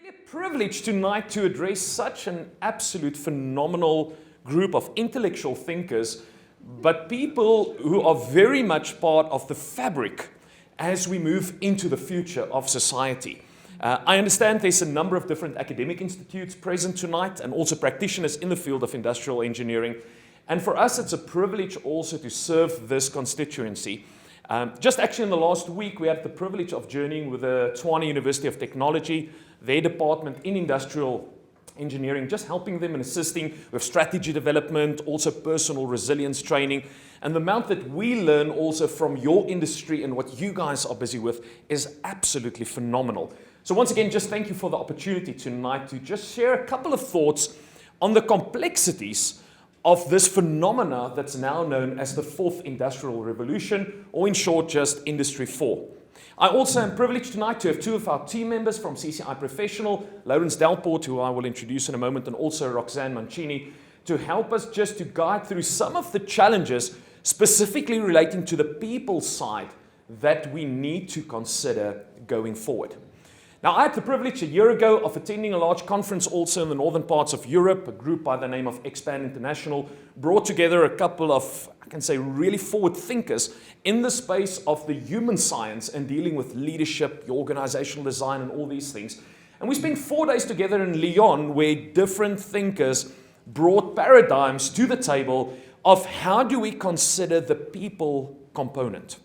really a privilege tonight to address such an absolute phenomenal group of intellectual thinkers, but people who are very much part of the fabric as we move into the future of society. I understand there's a number of different academic institutes present tonight and also practitioners in the field of industrial engineering. And for us, it's a privilege also to serve this constituency. Just actually in the last week, we had the privilege of journeying with the Tshwane University of Technology, their department in industrial engineering, just helping them and assisting with strategy development, also personal resilience training. And the amount that we learn also from your industry and what you guys are busy with is absolutely phenomenal. So once again, just thank you for the opportunity tonight to just share a couple of thoughts on the complexities of this phenomena that's now known as the fourth industrial revolution, or in short, just Industry 4. I also am privileged tonight to have two of our team members from CCI Professional, Lawrence Delporte, who I will introduce in a moment, and also Roxanne Mancini, to help us just to guide through some of the challenges specifically relating to the people side that we need to consider going forward. Now, I had the privilege a year ago of attending a large conference also in the northern parts of Europe. A group by the name of Expand International brought together a couple of, I can say, really forward thinkers in the space of the human science and dealing with leadership, organizational design, and all these things. And we spent 4 days together in Lyon where different thinkers brought paradigms to the table of how do we consider the people component.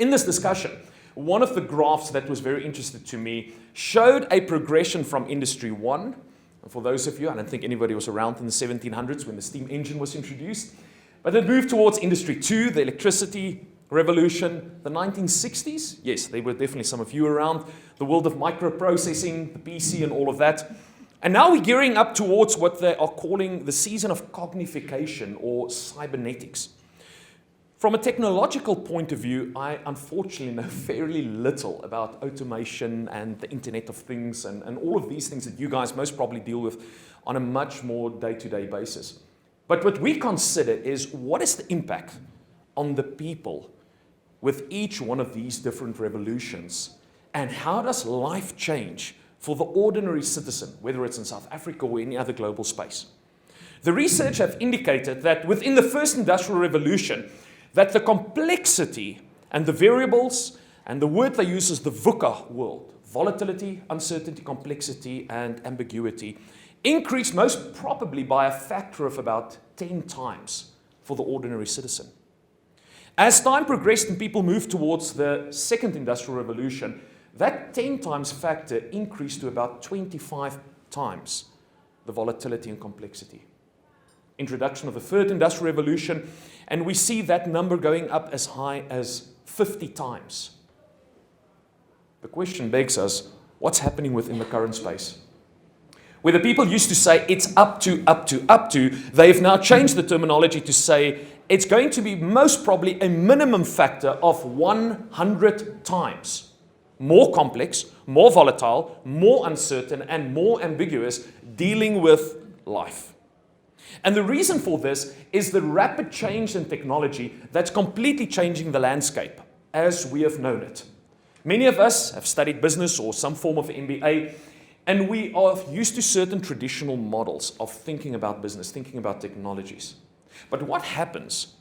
In this discussion, one of the graphs that was very interesting to me showed a progression from Industry 1. And for those of you, I don't think anybody was around in the 1700s when the steam engine was introduced, but it moved towards Industry 2, the electricity revolution, the 1960s. Yes, there were definitely some of you around, the world of microprocessing, the PC and all of that. And now we're gearing up towards what they are calling the season of cognification or cybernetics. From a technological point of view, I unfortunately know fairly little about automation and the Internet of Things and all of these things that you guys most probably deal with on a much more day-to-day basis. But what we consider is what is the impact on the people with each one of these different revolutions, and how does life change for the ordinary citizen, whether it's in South Africa or any other global space. The research have indicated that within the first industrial revolution, that the complexity and the variables, and the word they use is the VUCA world, volatility, uncertainty, complexity, and ambiguity, increased most probably by a factor of about 10 times for the ordinary citizen. As time progressed and people moved towards the second industrial revolution, that 10 times factor increased to about 25 times the volatility and complexity. Introduction of the third industrial revolution, and we see that number going up as high as 50 times. The question begs us, what's happening within the current space? Where the people used to say it's up to, they have now changed the terminology to say it's going to be most probably a minimum factor of 100 times more complex, more volatile, more uncertain, and more ambiguous dealing with life. And the reason for this is the rapid change in technology that's completely changing the landscape as we have known it. Many of us have studied business or some form of MBA, and we are used to certain traditional models of thinking about business, thinking about technologies. But what happens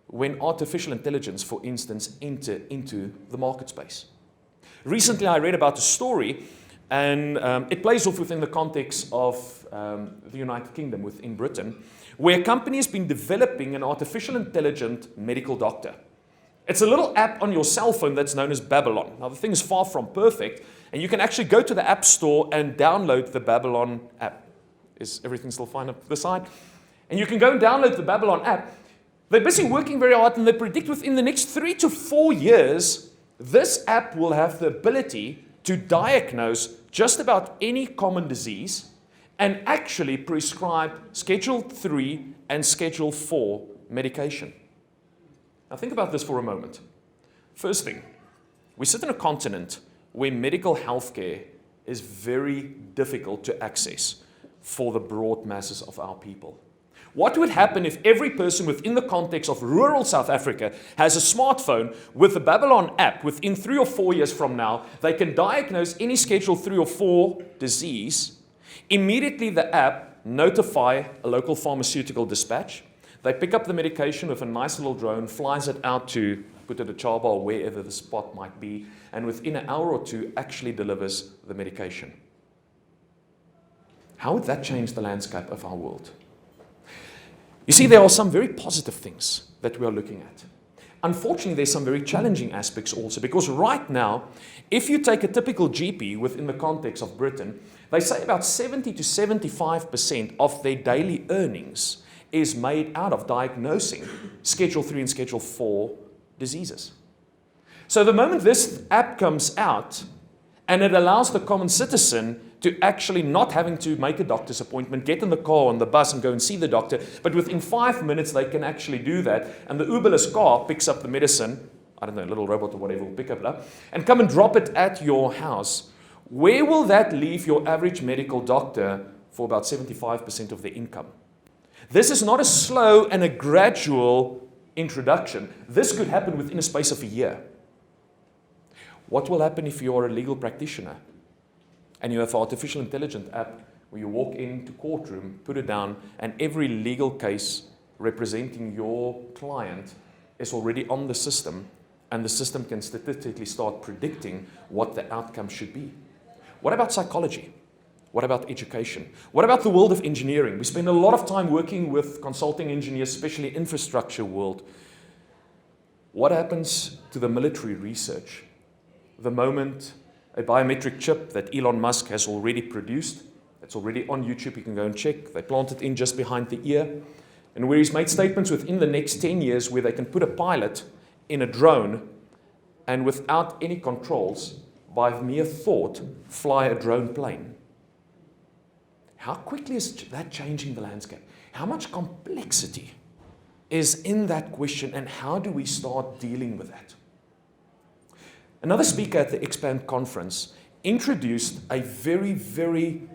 when artificial intelligence, for instance, enter into the market space? Recently, I read about a story, and it plays off within the context of the United Kingdom, within Britain, where a company has been developing an artificial intelligent medical doctor. It's a little app on your cell phone that's known as Babylon. Now, the thing is far from perfect, and you can actually go to the App Store and download the Babylon app. Is everything still fine up the side? And you can go and download the Babylon app. They're busy working very hard, and they predict within the next 3 to 4 years, this app will have the ability to diagnose just about any common disease and actually prescribe Schedule 3 and Schedule 4 medication. Now think about this for a moment. First thing, we sit in a continent where medical healthcare is very difficult to access for the broad masses of our people. What would happen if every person within the context of rural South Africa has a smartphone with the Babylon app? Within 3 or 4 years from now, they can diagnose any Schedule 3 or 4 disease. Immediately the app notify a local pharmaceutical dispatch. They pick up the medication with a nice little drone, flies it out to put it at Chaba or wherever the spot might be, and within an hour or two actually delivers the medication. How would that change the landscape of our world? You see, there are some very positive things that we are looking at. Unfortunately, there's some very challenging aspects also, because right now, if you take a typical GP within the context of Britain, they say about 70 to 75% of their daily earnings is made out of diagnosing Schedule 3 and Schedule 4 diseases. So the moment this app comes out, and it allows the common citizen to actually not having to make a doctor's appointment, get in the car, on the bus, and go and see the doctor, but within 5 minutes they can actually do that, and the Uberless car picks up the medicine, I don't know, a little robot or whatever will pick it up, and come and drop it at your house. Where will that leave your average medical doctor for about 75% of their income? This is not a slow and a gradual introduction. This could happen within a space of a year. What will happen if you're a legal practitioner and you have an artificial intelligence app where you walk into courtroom, put it down, and every legal case representing your client is already on the system, and the system can statistically start predicting what the outcome should be? What about psychology? What about education? What about the world of engineering? We spend a lot of time working with consulting engineers, especially infrastructure world. What happens to the military research? The moment a biometric chip that Elon Musk has already produced, it's already on YouTube, you can go and check, they plant it in just behind the ear, and where he's made statements within the next 10 years where they can put a pilot in a drone and without any controls, by mere thought, fly a drone plane. How quickly is that changing the landscape? How much complexity is in that question, and how do we start dealing with that? Another speaker at the Expand conference introduced a very, very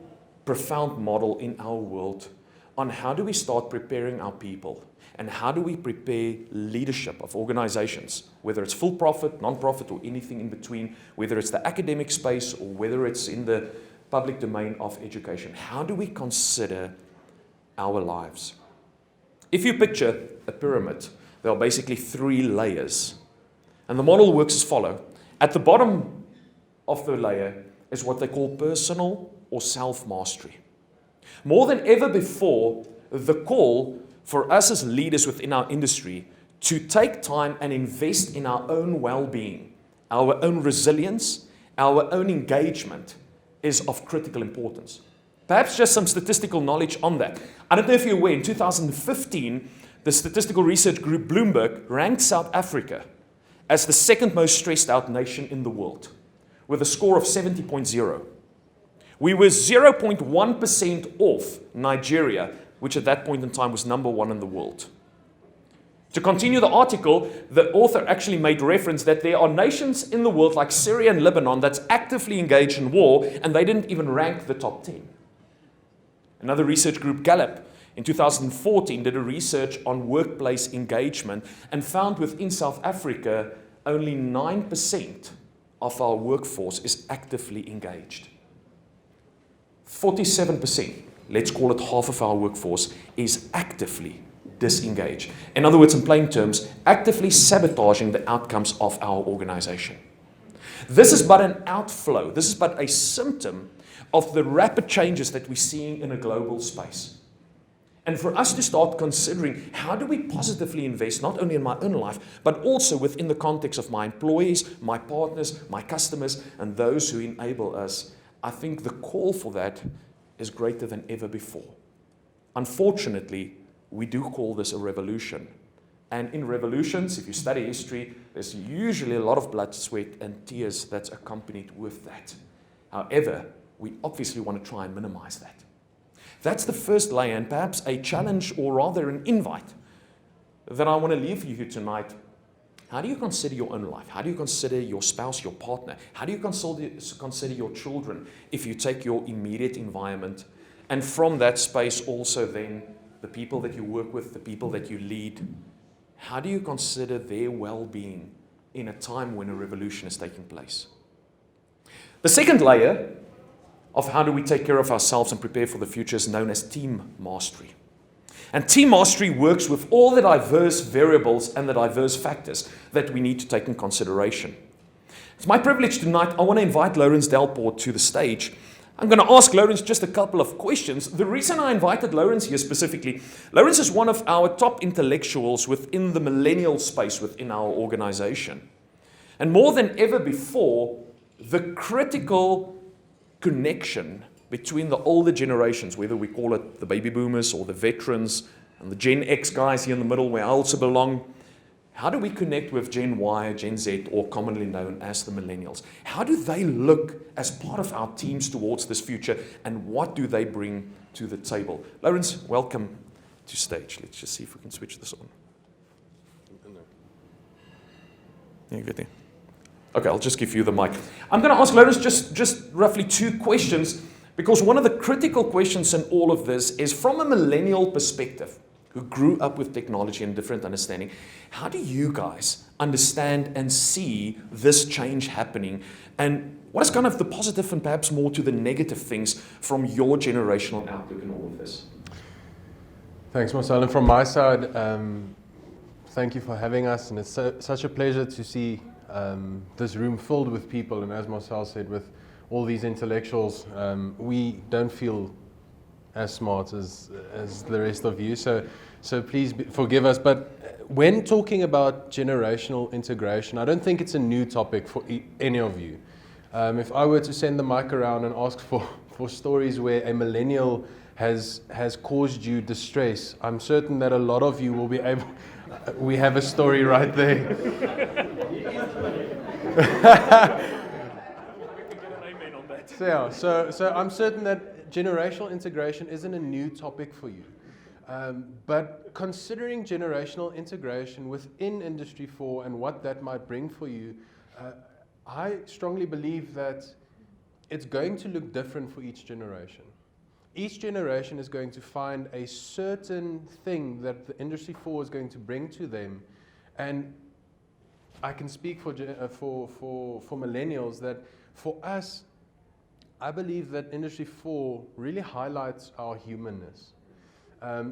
profound model in our world on how do we start preparing our people, and how do we prepare leadership of organizations, whether it's full profit, non-profit, or anything in between, whether it's the academic space or whether it's in the public domain of education. How do we consider our lives? If you picture a pyramid, there are basically 3 layers. And the model works as follows. At the bottom of the layer is what they call personal or self-mastery. More than ever before, the call for us as leaders within our industry to take time and invest in our own well-being, our own resilience, our own engagement is of critical importance. Perhaps just some statistical knowledge on that. I don't know if you're aware, in 2015, the statistical research group Bloomberg ranked South Africa as the 2nd most stressed out nation in the world, with a score of 70.0. We were 0.1% off Nigeria, which at that point in time was number 1 in the world. To continue the article, the author actually made reference that there are nations in the world like Syria and Lebanon that's actively engaged in war, and they didn't even rank the top 10. Another research group, Gallup, in 2014 did a research on workplace engagement and found within South Africa only 9% of our workforce is actively engaged. 47%, let's call it half of our workforce, is actively disengaged. In other words, in plain terms, actively sabotaging the outcomes of our organization. This is but an outflow, this is but a symptom of the rapid changes that we're seeing in a global space. And for us to start considering how do we positively invest not only in my own life, but also within the context of my employees, my partners, my customers, and those who enable us, I think the call for that is greater than ever before. Unfortunately, we do call this a revolution. And in revolutions, if you study history, there's usually a lot of blood, sweat, and tears that's accompanied with that. However, we obviously want to try and minimize that. That's the first layer, and perhaps a challenge, or rather an invite, that I want to leave you tonight. How do you consider your own life? How do you consider your spouse, your partner? How do you consider your children if you take your immediate environment, and from that space also then the people that you work with, the people that you lead, how do you consider their well-being in a time when a revolution is taking place? The second layer of how do we take care of ourselves and prepare for the future is known as team mastery. And team mastery works with all the diverse variables and the diverse factors that we need to take in consideration. It's my privilege tonight. I want to invite Lawrence Delporte to the stage. I'm going to ask Lawrence just a couple of questions. The reason I invited Lawrence here specifically, Lawrence is one of our top intellectuals within the millennial space within our organization. And more than ever before, the critical connection between the older generations, whether we call it the baby boomers or the veterans and the Gen X guys here in the middle where I also belong, how do we connect with Gen Y, Gen Z, or commonly known as the millennials? How do they look as part of our teams towards this future, and what do they bring to the table? Lawrence, welcome to stage. Let's just see if we can switch this on. Yeah, good there. Okay, I'll just give you the mic. I'm going to ask Lawrence just roughly 2 questions, because one of the critical questions in all of this is from a millennial perspective, who grew up with technology and different understanding. How do you guys understand and see this change happening? And what is kind of the positive and perhaps more to the negative things from your generational outlook in all of this? Thanks, Marcel. And from my side, thank you for having us. And it's such a pleasure to see this room filled with people. And as Marcel said, with all these intellectuals, we don't feel as smart as the rest of you, so please forgive us. But when talking about generational integration, I don't think it's a new topic for any of you. If I were to send the mic around and ask for stories where a millennial has caused you distress, I'm certain that a lot of you will be able. We have a story right there. So I'm certain that generational integration isn't a new topic for you. But considering generational integration within Industry 4 and what that might bring for you, I strongly believe that it's going to look different for each generation. Each generation is going to find a certain thing that the Industry 4 is going to bring to them. And I can speak for millennials that for us, I believe that Industry 4 really highlights our humanness.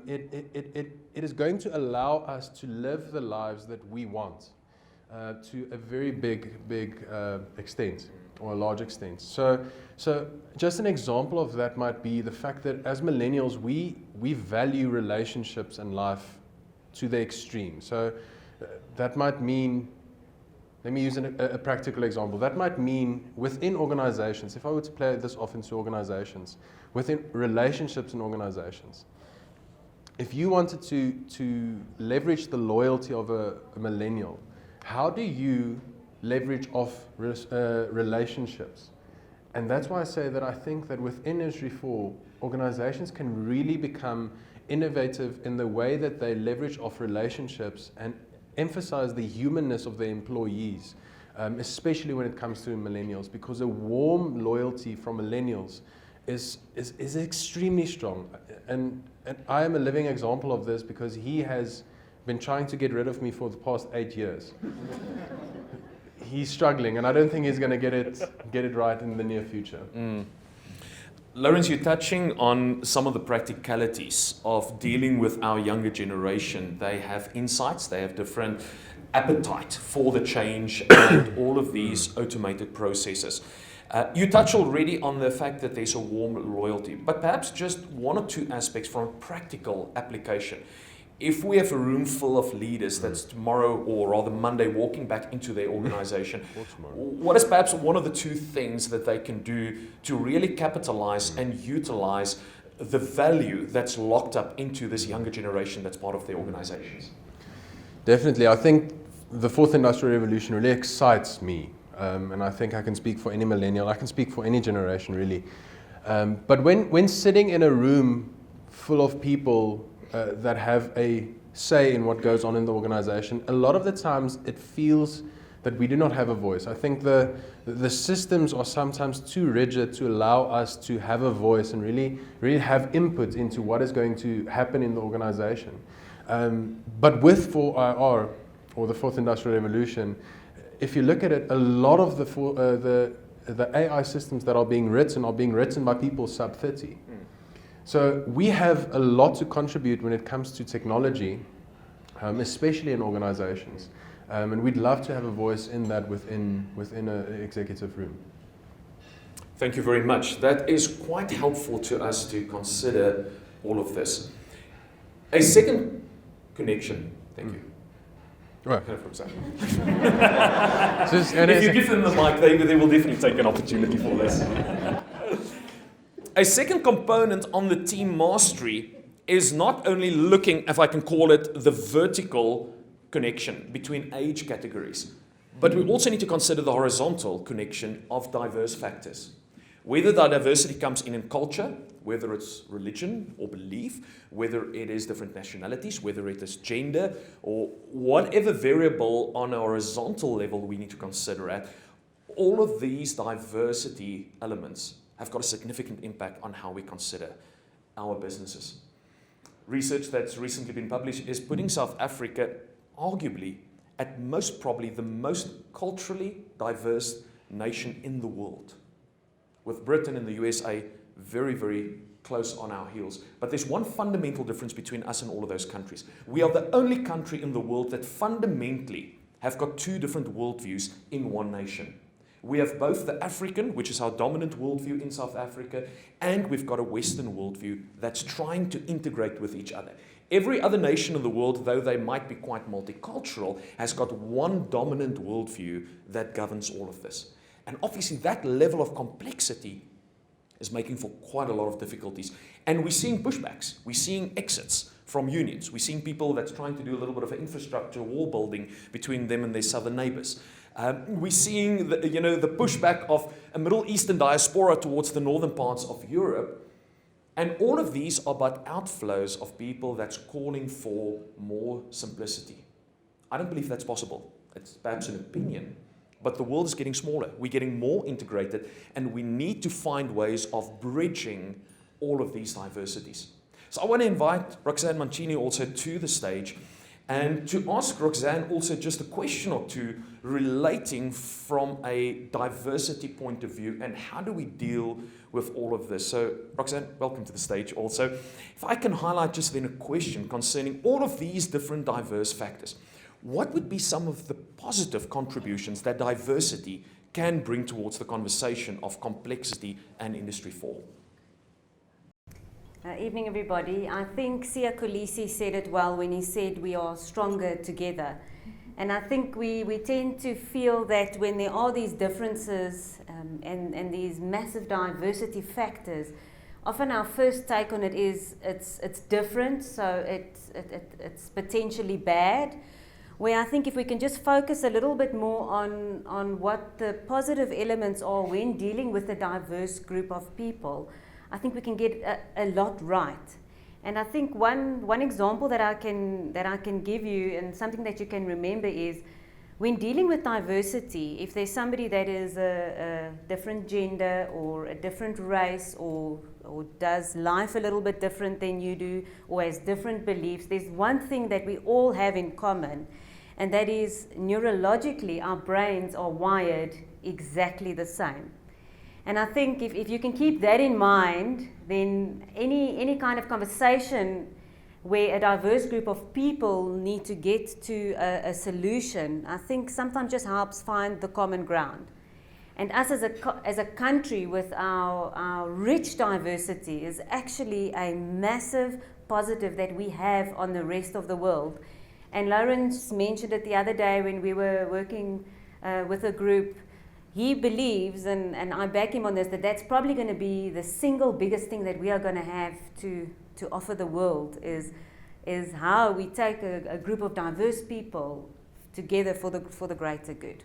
It is going to allow us to live the lives that we want to a very big extent, or a large extent. So just an example of that might be the fact that as millennials, we value relationships and life to the extreme. So that might mean, let me use a practical example. That might mean within organizations, if I were to play this off into organizations, within relationships in organizations, if you wanted to leverage the loyalty of a millennial, how do you leverage off relationships? And that's why I say that I think that within Industry 4, organizations can really become innovative in the way that they leverage off relationships and emphasize the humanness of their employees, especially when it comes to millennials, because a warm loyalty from millennials is extremely strong. And I am a living example of this, because he has been trying to get rid of me for the past 8 years. He's struggling, and I don't think he's going to get it right in the near future. Lawrence, you're touching on some of the practicalities of dealing with our younger generation. They have insights, they have different appetite for the change and all of these automated processes. You touched already on the fact that there's a warm loyalty, but perhaps just 1 or 2 aspects from a practical application. If we have a room full of leaders that's tomorrow, or rather Monday, walking back into their organization, what is perhaps 1 of the 2 things that they can do to really capitalize and utilize the value that's locked up into this younger generation that's part of their organizations? Definitely. I think the 4th Industrial Revolution really excites me. And I think I can speak for any millennial. I can speak for any generation, really. But when sitting in a room full of people that have a say in what goes on in the organization, a lot of the times it feels that we do not have a voice. I think the systems are sometimes too rigid to allow us to have a voice and really have input into what is going to happen in the organization. But with 4IR, or the Fourth Industrial Revolution, if you look at it, a lot of the AI systems that are being written by people sub 30. So we have a lot to contribute when it comes to technology, especially in organizations. And we'd love to have a voice in that within an executive room. Thank you very much. That is quite helpful to us to consider all of this. A second connection. Thank you. Right. For example. If you give them the mic, they will definitely take an opportunity for this. A second component on the team mastery is not only looking, if I can call it, the vertical connection between age categories, but we also need to consider the horizontal connection of diverse factors. Whether that diversity comes in culture, whether it's religion or belief, whether it is different nationalities, whether it is gender, or whatever variable on a horizontal level we need to consider at, all of these diversity elements have got a significant impact on how we consider our businesses. Research that's recently been published is putting South Africa arguably at most probably the most culturally diverse nation in the world, with Britain and the USA very, very close on our heels. But there's one fundamental difference between us and all of those countries. We are the only country in the world that fundamentally have got two different worldviews in one nation. We have both the African, which is our dominant worldview in South Africa, and we've got a Western worldview that's trying to integrate with each other. Every other nation in the world, though they might be quite multicultural, has got one dominant worldview that governs all of this. And obviously that level of complexity is making for quite a lot of difficulties. And we're seeing pushbacks. We're seeing exits from unions. We're seeing people that's trying to do a little bit of infrastructure wall building between them and their southern neighbors. We're seeing the pushback of a Middle Eastern diaspora towards the northern parts of Europe. And all of these are but outflows of people that's calling for more simplicity. I don't believe that's possible. It's perhaps an opinion. But the world is getting smaller. We're getting more integrated, and we need to find ways of bridging all of these diversities. So I want to invite Roxanne Mancini also to the stage, and to ask Roxanne also just a question or two relating from a diversity point of view, and how do we deal with all of this. So Roxanne, welcome to the stage also. If I can highlight just then a question concerning all of these different diverse factors. What would be some of the positive contributions that diversity can bring towards the conversation of complexity and Industry 4? Evening, everybody. I think Siya Kolisi said it well when he said we are stronger together. And I think we tend to feel that when there are these differences and these massive diversity factors, often our first take on it is it's different, so it's potentially bad. Where I think if we can just focus a little bit more on what the positive elements are when dealing with a diverse group of people, I think we can get a lot right. And I think one example that I can give you, and something that you can remember, is when dealing with diversity, if there's somebody that is a different gender or a different race or does life a little bit different than you do, or has different beliefs, there's one thing that we all have in common, and that is neurologically our brains are wired exactly the same. And I think if you can keep that in mind, then any kind of conversation where a diverse group of people need to get to a solution, I think sometimes just helps find the common ground. And us as a country with our rich diversity is actually a massive positive that we have on the rest of the world. And Lawrence mentioned it the other day when we were working with a group. He believes, and I back him on this, that that's probably going to be the single biggest thing that we are going to have to offer the world is how we take a group of diverse people together for the greater good.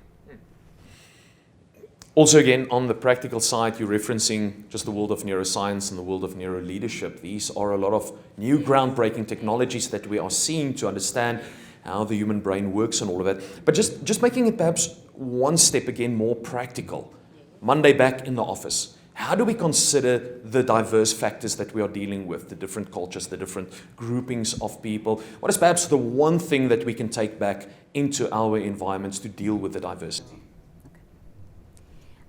Also, again, on the practical side, you're referencing just the world of neuroscience and the world of neuroleadership. These are a lot of new groundbreaking technologies that we are seeing to understand how the human brain works and all of that. But just making it perhaps one step again more practical. Monday back in the office. How do we consider the diverse factors that we are dealing with, the different cultures, the different groupings of people? What is perhaps the one thing that we can take back into our environments to deal with the diversity?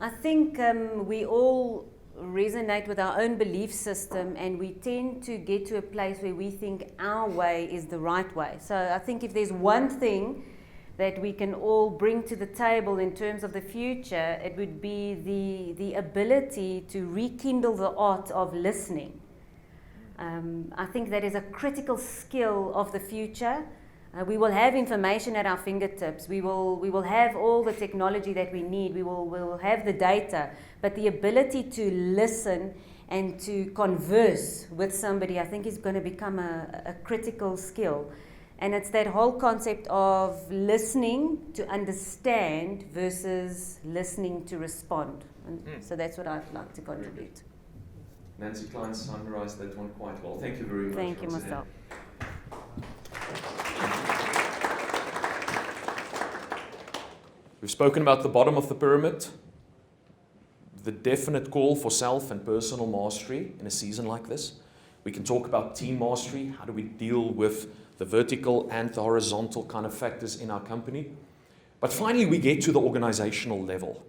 I think we all resonate with our own belief system, and we tend to get to a place where we think our way is the right way. So I think if there's one thing that we can all bring to the table in terms of the future, it would be the ability to rekindle the art of listening. I think that is a critical skill of the future. We will have information at our fingertips. We will have all the technology that we need. We will have the data. But the ability to listen and to converse with somebody, I think, is going to become a critical skill. And it's that whole concept of listening to understand versus listening to respond. And so that's what I'd like to contribute. Nancy Klein summarized that one quite well. Thank you very much. Thank you, Marcel. We've spoken about the bottom of the pyramid, the definite call for self and personal mastery in a season like this. We can talk about team mastery. How do we deal with the vertical and the horizontal kind of factors in our company? But finally, we get to the organizational level.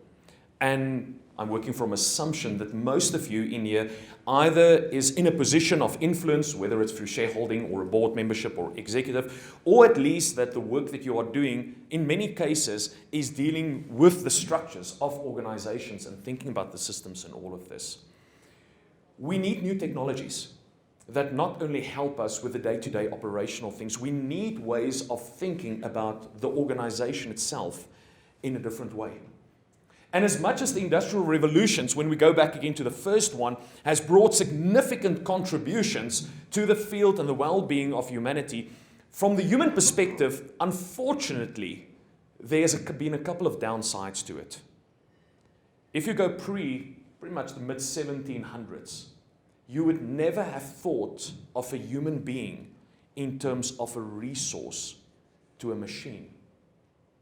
And I'm working from assumption that most of you in here either is in a position of influence, whether it's through shareholding or a board membership or executive, or at least that the work that you are doing in many cases is dealing with the structures of organizations and thinking about the systems and all of this. We need new technologies that not only help us with the day-to-day operational things, we need ways of thinking about the organization itself in a different way. And as much as the industrial revolutions, when we go back again to the first one, has brought significant contributions to the field and the well-being of humanity, from the human perspective, unfortunately, there's been a couple of downsides to it. If you go pretty much the mid-1700s, you would never have thought of a human being in terms of a resource to a machine.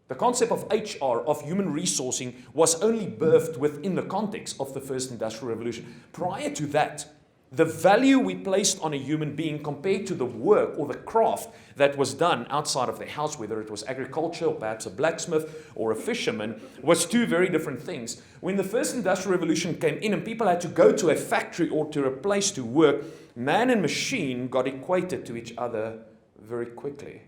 The concept of HR, of human resourcing, was only birthed within the context of the first industrial revolution. Prior to that, the value we placed on a human being compared to the work or the craft that was done outside of the house, whether it was agriculture or perhaps a blacksmith or a fisherman, was two very different things. When the first industrial revolution came in and people had to go to a factory or to a place to work, man and machine got equated to each other very quickly.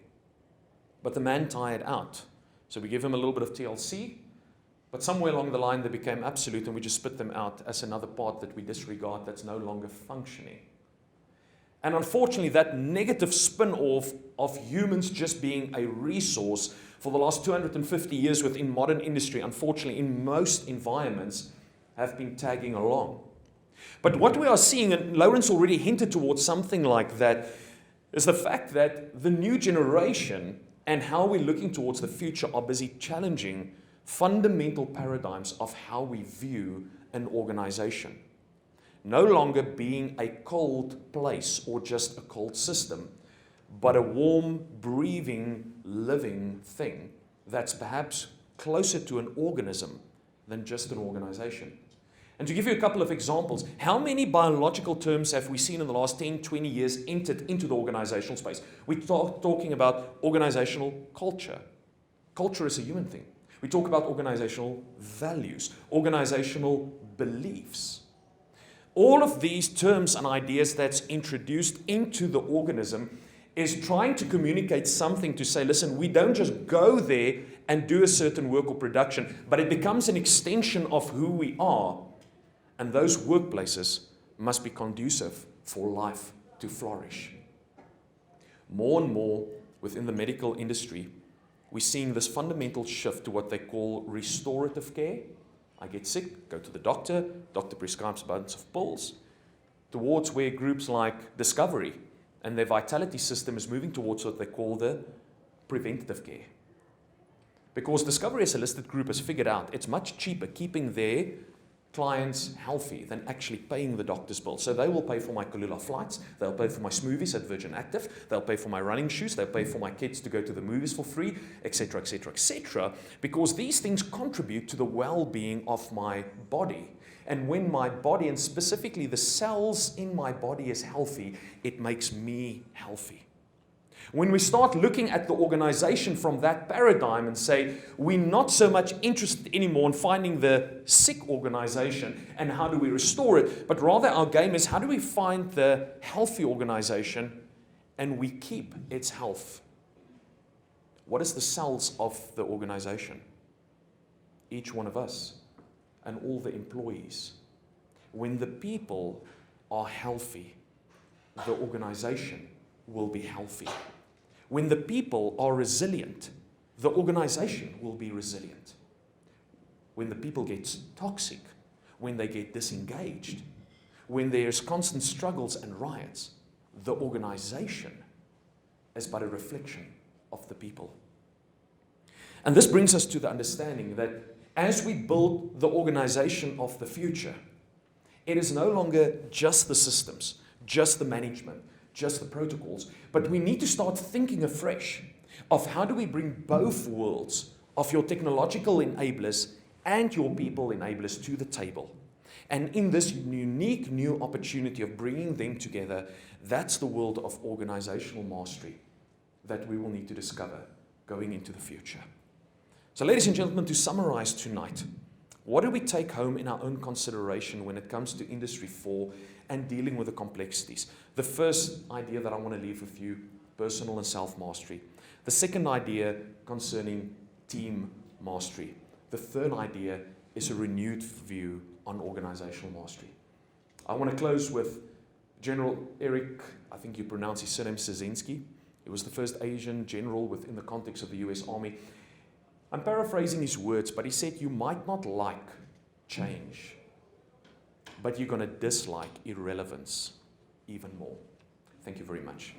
But the man tired out. So we give him a little bit of TLC, but somewhere along the line they became absolute and we just spit them out as another part that we disregard that's no longer functioning. And unfortunately, that negative spin-off of humans just being a resource for the last 250 years within modern industry, unfortunately, in most environments, have been tagging along. But what we are seeing, and Lawrence already hinted towards something like that, is the fact that the new generation and how we're looking towards the future are busy challenging fundamental paradigms of how we view an organization. No longer being a cold place or just a cold system, but a warm, breathing, living thing that's perhaps closer to an organism than just an organization. And to give you a couple of examples, how many biological terms have we seen in the last 10, 20 years entered into the organizational space? We're talking about organizational culture. Culture is a human thing. We talk about organizational values, organizational beliefs. All of these terms and ideas that's introduced into the organism is trying to communicate something to say, listen, we don't just go there and do a certain work or production, but it becomes an extension of who we are. And those workplaces must be conducive for life to flourish. More and more within the medical industry, we're seeing this fundamental shift to what they call restorative care. I get sick, go to the doctor prescribes a bunch of pills, towards where groups like Discovery and their vitality system is moving towards what they call the preventative care. Because Discovery as a listed group has figured out it's much cheaper keeping their clients healthy than actually paying the doctor's bill. So they will pay for my Kalula flights, they'll pay for my smoothies at Virgin Active, they'll pay for my running shoes, they'll pay for my kids to go to the movies for free, etc., etc., etc., because these things contribute to the well-being of my body. And when my body, and specifically the cells in my body, is healthy, it makes me healthy. When we start looking at the organization from that paradigm and say, we're not so much interested anymore in finding the sick organization and how do we restore it, but rather our game is how do we find the healthy organization and we keep its health. What is the cells of the organization? Each one of us and all the employees. When the people are healthy, the organization will be healthy. When the people are resilient, the organization will be resilient. When the people get toxic, when they get disengaged, when there's constant struggles and riots, the organization is but a reflection of the people. And this brings us to the understanding that as we build the organization of the future, it is no longer just the systems, just the management, just the protocols, but we need to start thinking afresh of how do we bring both worlds of your technological enablers and your people enablers to the table. And in this unique new opportunity of bringing them together, that's the world of organizational mastery that we will need to discover going into the future. So ladies and gentlemen, to summarize tonight, what do we take home in our own consideration when it comes to Industry 4 and dealing with the complexities? The first idea that I want to leave with you, personal and self-mastery. The second idea concerning team mastery. The third idea is a renewed view on organizational mastery. I want to close with General Eric, I think you pronounce his surname, Szynski. He was the first Asian general within the context of the US Army. I'm paraphrasing his words, but he said, you might not like change, but you're going to dislike irrelevance even more. Thank you very much.